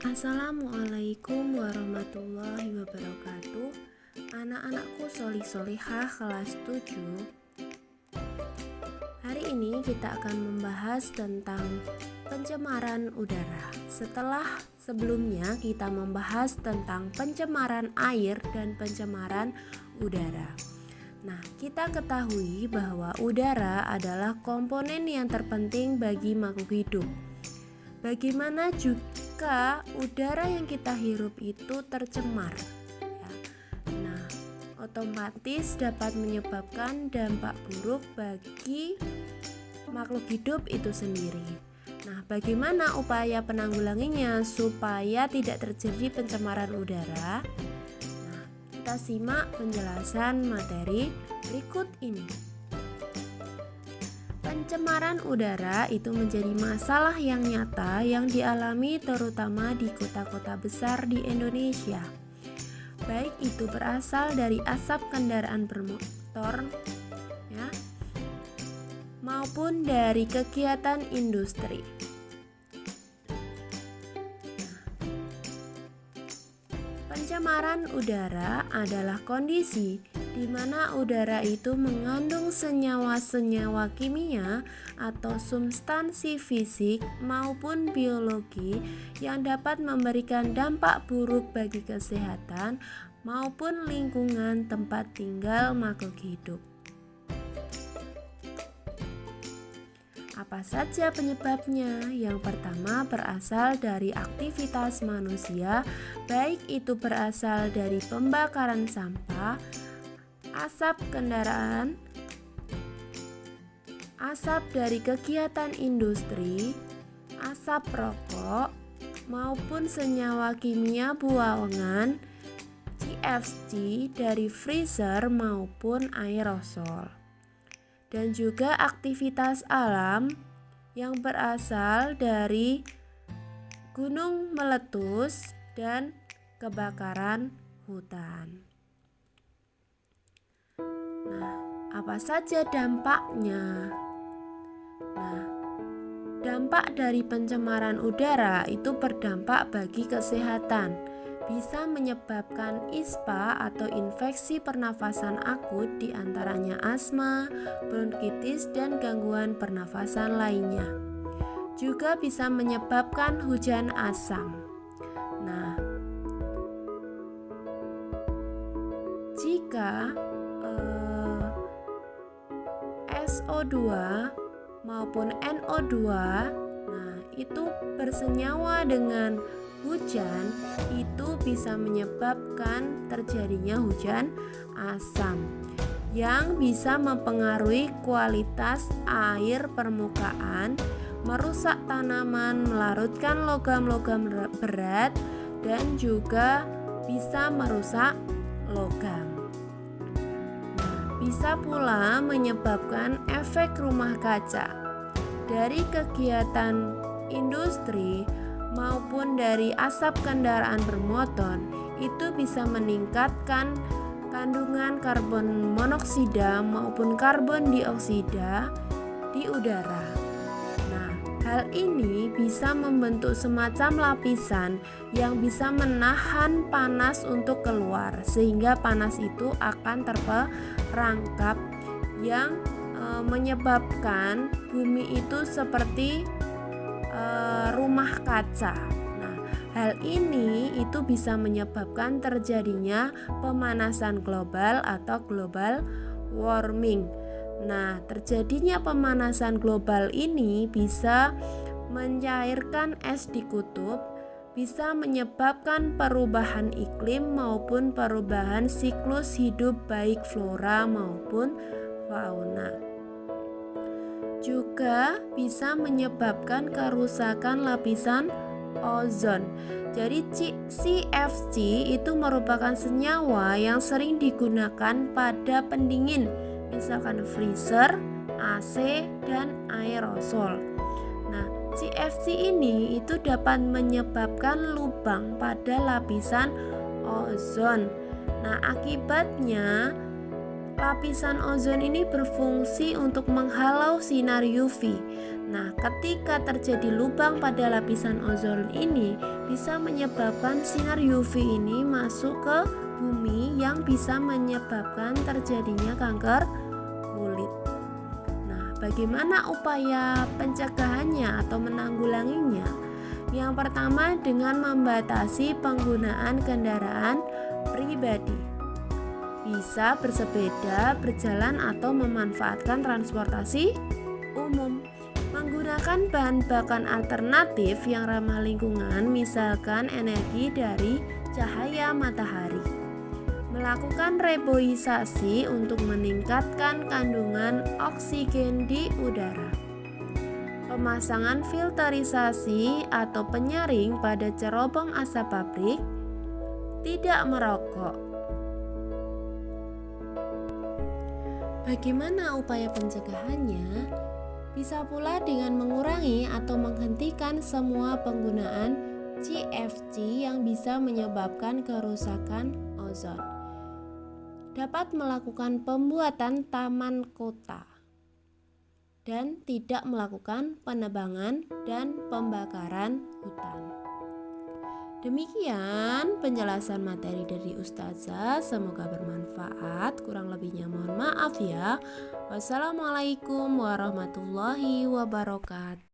Assalamualaikum warahmatullahi wabarakatuh. Anak-anakku solih-solihah kelas 7. Hari ini kita akan membahas tentang pencemaran udara. Setelah sebelumnya kita membahas tentang pencemaran air dan pencemaran udara. Nah, kita ketahui bahwa udara adalah komponen yang terpenting bagi makhluk hidup. Bagaimana jika udara yang kita hirup itu tercemar? Ya. Nah, otomatis dapat menyebabkan dampak buruk bagi makhluk hidup itu sendiri. Nah, bagaimana upaya penanggulangannya supaya tidak terjadi pencemaran udara? Nah, kita simak penjelasan materi berikut ini. Pencemaran udara itu menjadi masalah yang nyata yang dialami terutama di kota-kota besar di Indonesia. Baik itu berasal dari asap kendaraan bermotor ya, maupun dari kegiatan industri. Pencemaran udara adalah kondisi di mana udara itu mengandung senyawa-senyawa kimia atau substansi fisik maupun biologi yang dapat memberikan dampak buruk bagi kesehatan maupun lingkungan tempat tinggal makhluk hidup. Apa saja penyebabnya? Yang pertama berasal dari aktivitas manusia, baik itu berasal dari pembakaran sampah, asap kendaraan, asap dari kegiatan industri, asap rokok, maupun senyawa kimia buangan, CFC dari freezer maupun aerosol. Dan juga aktivitas alam yang berasal dari gunung meletus dan kebakaran hutan. Nah, apa saja dampaknya? Nah, dampak dari pencemaran udara itu berdampak bagi kesehatan. Bisa menyebabkan ISPA atau infeksi pernafasan akut, diantaranya asma, bronkitis, dan gangguan pernafasan lainnya. Juga bisa menyebabkan hujan asam. Nah, jika SO2 maupun NO2 nah itu bersenyawa dengan hujan, itu bisa menyebabkan terjadinya hujan asam yang bisa mempengaruhi kualitas air permukaan, merusak tanaman, melarutkan logam-logam berat, dan juga bisa merusak logam. Bisa pula menyebabkan efek rumah kaca dari kegiatan industri maupun dari asap kendaraan bermotor. Itu bisa meningkatkan kandungan karbon monoksida maupun karbon dioksida di udara. Nah, hal ini bisa membentuk semacam lapisan yang bisa menahan panas untuk keluar, sehingga panas itu akan terperangkap yang menyebabkan bumi itu seperti rumah kaca. Nah, hal ini itu bisa menyebabkan terjadinya pemanasan global atau global warming. Nah, terjadinya pemanasan global ini bisa mencairkan es di kutub, bisa menyebabkan perubahan iklim maupun perubahan siklus hidup baik flora maupun fauna. Juga bisa menyebabkan kerusakan lapisan ozon. Jadi CFC itu merupakan senyawa yang sering digunakan pada pendingin, misalkan freezer, AC, dan aerosol. Nah, CFC ini itu dapat menyebabkan lubang pada lapisan ozon. Nah, akibatnya Lapisan ozon ini berfungsi untuk menghalau sinar UV. Nah, ketika terjadi lubang pada lapisan ozon ini bisa menyebabkan sinar UV ini masuk ke bumi yang bisa menyebabkan terjadinya kanker kulit. Nah, bagaimana upaya pencegahannya atau menanggulanginya? Yang pertama dengan membatasi penggunaan kendaraan pribadi. Bisa bersepeda, berjalan atau memanfaatkan transportasi umum. Menggunakan bahan bakar alternatif yang ramah lingkungan, misalkan energi dari cahaya matahari. Melakukan reboisasi untuk meningkatkan kandungan oksigen di udara. Pemasangan filterisasi atau penyaring pada cerobong asap pabrik. Tidak merokok. Bagaimana upaya pencegahannya? Bisa pula dengan mengurangi atau menghentikan semua penggunaan CFC yang bisa menyebabkan kerusakan ozon. Dapat melakukan pembuatan taman kota dan tidak melakukan penebangan dan pembakaran hutan. Demikian penjelasan materi dari Ustazah, semoga bermanfaat. Kurang lebihnya mohon maaf ya. Wassalamualaikum warahmatullahi wabarakatuh.